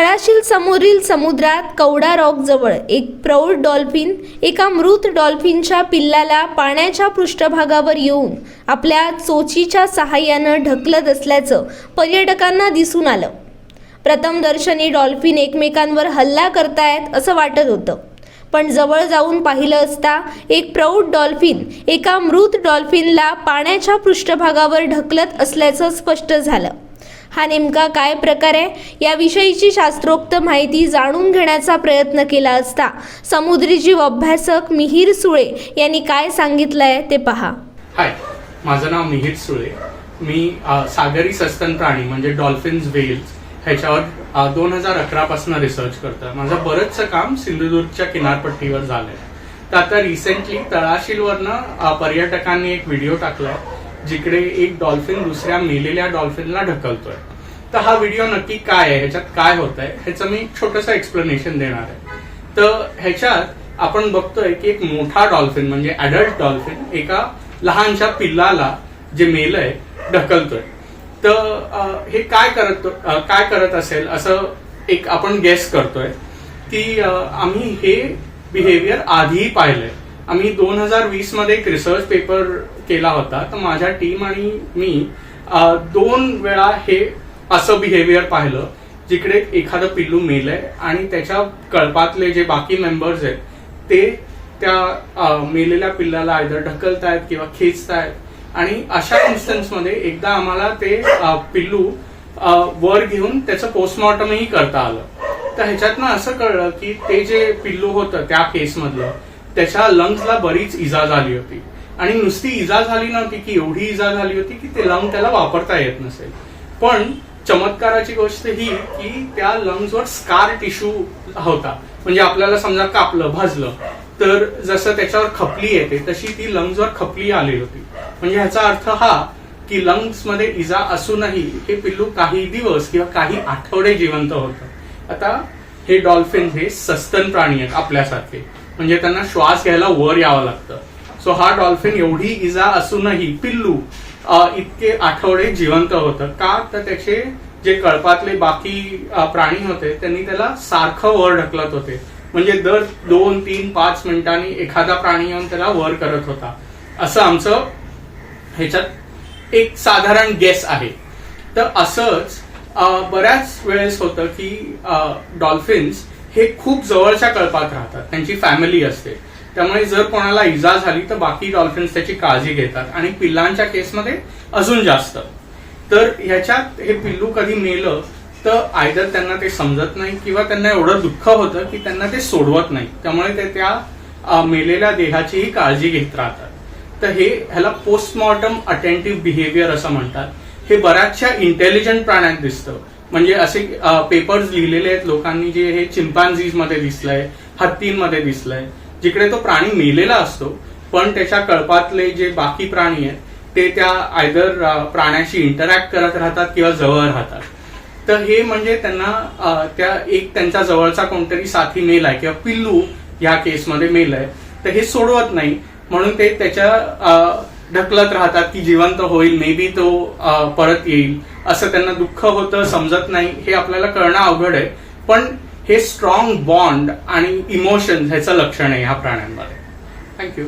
तळाशील समोरील समुद्रात कवडा रॉक जवळ एक प्रौढ डॉल्फिन एका मृत डॉल्फिनच्या पिल्लाला पाण्याच्या पृष्ठभागावर येऊन आपल्या चोचीच्या सहाय्यानं ढकलत असल्याचं पर्यटकांना दिसून आलं. प्रथमदर्शनी डॉल्फिन एकमेकांवर हल्ला करतायत असं वाटत होतं, पण जवळ जाऊन पाहिलं असता एक प्रौढ डॉल्फिन एका मृत डॉल्फिनला पाण्याच्या पृष्ठभागावर ढकलत असल्याचं स्पष्ट झालं. हा नेमका काय प्रकार आहे याविषयीची शास्त्रोक्त माहिती जाणून घेण्याचा प्रयत्न केला असता समुद्री जीव अभ्यासक मिहिर सुळे यांनी काय सांगितलंय ते पहा. हाय, माझं नाव मिहिर सुळे. मी सागरी सस्तन प्राणी म्हणजे डॉल्फिन्स, व्हेल्स ह्याच्यावर 2011 पासून रिसर्च करतोय. माझं बरंचसं काम सिंधुदुर्गच्या किनारपट्टीवर झालंय. तर आता रिसेंटली तळाशीलवरनं पर्यटकांनी एक व्हिडिओ टाकलाय जिकडे एक डॉल्फिन दुसऱ्या मेलेल्या डॉल्फिनला ढकलतोय. तर हा व्हिडिओ नक्की काय आहे, ह्याच्यात काय होत आहे ह्याचं मी छोटंसं एक्सप्लेनेशन देणार आहे. तर ह्याच्यात आपण बघतोय की एक मोठा डॉल्फिन म्हणजे ऍडल्ट डॉल्फिन एका लहानशा पिल्लाला जे मेलंय ढकलतोय. तर हे काय करत असेल असं एक आपण गेस करतोय की आम्ही हे बिहेवियर आधीही पाहिलंय. आम्ही 2020 मध्ये एक रिसर्च पेपर केला होता. तर माझ्या टीम आणि मी 2 वेळा हे असं बिहेवियर पाहिलं जिकडे एखादं पिल्लू मेलंय आणि त्याच्या कळपातले जे बाकी मेंबर्स आहेत ते त्या मेलेल्या पिल्लाला आयदर ढकलतायत किंवा खेचतायत. आणि अशा इन्स्टन्स मध्ये एकदा आम्हाला ते पिल्लू वर घेऊन त्याचं पोस्टमॉर्टमही करता आलं. तर ह्याच्यातनं असं कळलं की ते जे पिल्लू होतं त्या केसमधलं त्याच्या लंग्सला बरीच इजा झाली होती. आणि नुसती इजा झाली नव्हती की एवढी इजा झाली होती की ते लंग त्याला वापरता येत नसेल. पण चमत्काराची गोष्ट ही की त्या लंग्सवर स्कार टिश्यू होता. म्हणजे आपल्याला समजा कापलं, भाजलं तर जसं त्याच्यावर खपली येते तशी ती लंग्सवर खपली आली होती. म्हणजे ह्याचा अर्थ हा की लंग्स मध्ये इजा असूनही हे पिल्लू काही दिवस किंवा काही आठवडे जिवंत होतं. आता हे डॉल्फिन हे सस्तन प्राणी आहेत आपल्यासारखे, म्हणजे त्यांना श्वास घ्यायला वर यावं लागतं. सो हा डॉल्फिन एवढी इजा असूनही पिल्लू इतके आठवडे जिवंत होतं का, तर त्याचे जे कळपातले बाकी प्राणी होते त्यांनी त्याला सारखं वर ढकलत होते. म्हणजे दर 2, 3, 5 मिनिटांनी एखादा प्राणी येऊन त्याला वर करत होता. असं आमचं ह्याच्यात एक साधारण गेस आहे. तर असंच बऱ्याच वेळेस होतं की डॉल्फिन्स हे खूप जवळच्या कळपात राहतात, त्यांची फॅमिली असते. त्यामुळे जर कोणाला इजा झाली तर बाकी डॉल्फिन्स त्याची काळजी घेतात आणि पिल्लांच्या केसमध्ये अजून जास्त. तर ह्याच्यात हे पिल्लू कधी मेलं तर आयदर त्यांना ते समजत नाही किंवा त्यांना एवढं दुःख होतं की त्यांना ते सोडवत नाही. त्यामुळे ते त्या मेलेल्या देहाचीही काळजी घेत राहतात. तर ह्याला पोस्टमॉर्टम अटेंटिव्ह बिहेवियर असं म्हणतात. हे बऱ्याचशा इंटेलिजंट प्राण्यात दिसतं. म्हणजे असे पेपर्स लिहिलेले आहेत लोकांनी जे हे चिंपांझीज मध्ये दिसलंय, हत्तींमध्ये दिसलंय, जिकडे तो प्राणी मेलेला असतो पण त्याच्या कळपातले जे बाकी प्राणी आहेत ते त्या आयदर प्राण्याशी इंटरॅक्ट करत राहतात किंवा जवळ राहतात. तर हे म्हणजे त्यांना त्यांच्या जवळचा कोणतरी साथी मेलाय किंवा पिल्लू या केसमध्ये मेलय तर हे सोडवत नाही, म्हणून ते त्याच्या ढकलत राहतात की जिवंत होईल, मे बी तो परत येईल. असं त्यांना दुःख होतं, समजत नाही, हे आपल्याला कळणं अवघड आहे. पण हे स्ट्रॉंग बॉन्ड आणि इमोशन्स ह्याचं लक्षण आहे ह्या प्राण्यांमध्ये. थँक्यू.